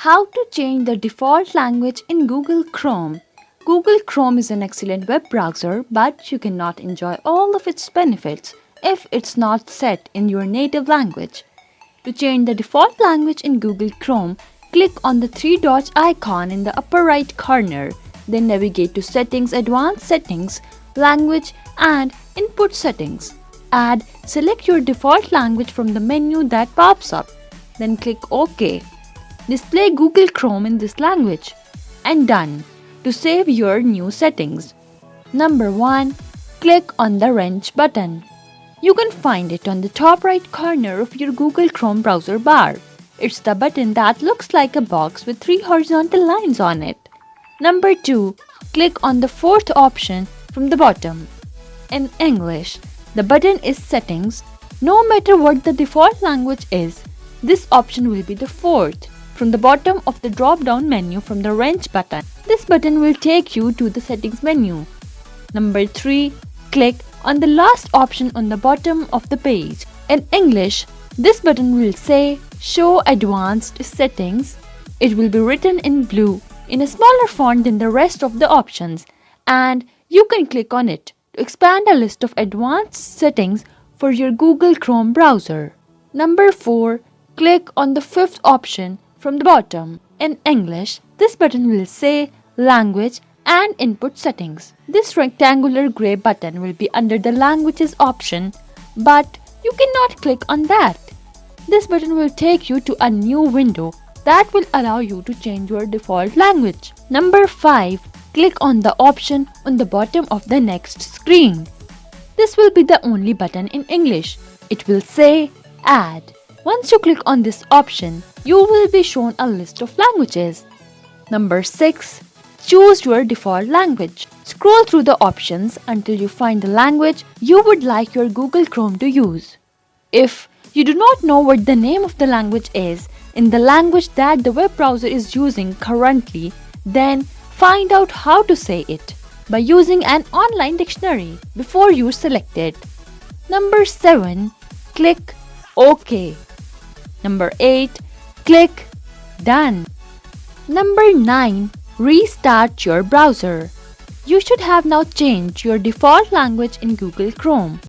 How to change the default language in Google Chrome. Google Chrome is an excellent web browser, but you cannot enjoy all of its benefits if it's not set in your native language. To change the default language in Google Chrome, click on the three dots icon in the upper right corner. Then navigate to Settings, Advanced Settings, Language and Input Settings. Select your default language from the menu that pops up. Then click OK. Display Google Chrome in this language. And done. To save your new settings. Number 1. Click on the wrench button. You can find it on the top right corner of your Google Chrome browser bar. It's the button that looks like a box with 3 horizontal lines on it. Number 2. Click on the fourth option from the bottom. In English, the button is Settings. No matter what the default language is, this option will be the fourth from the bottom of the drop-down menu from the wrench button. This button will take you to the settings menu. Number 3. Click on the last option on the bottom of the page. In English, this button will say Show Advanced Settings. It will be written in blue in a smaller font than the rest of the options, and you can click on it to expand a list of advanced settings for your Google Chrome browser. Number 4. Click on the fifth option from the bottom. In English, this button will say Language and Input Settings. This rectangular gray button will be under the Languages option, but you cannot click on that. This button will take you to a new window that will allow you to change your default language. Number 5. Click on the option on the bottom of the next screen. This will be the only button in English. It will say Add. Once you click on this option, you will be shown a list of languages. Number 6. Choose your default language. Scroll through the options until you find the language you would like your Google Chrome to use. If you do not know what the name of the language is in the language that the web browser is using currently, then find out how to say it by using an online dictionary before you select it. Number 7. Click OK. Number 8. Click Done. Number 9. Restart your browser. You should have now changed your default language in Google Chrome.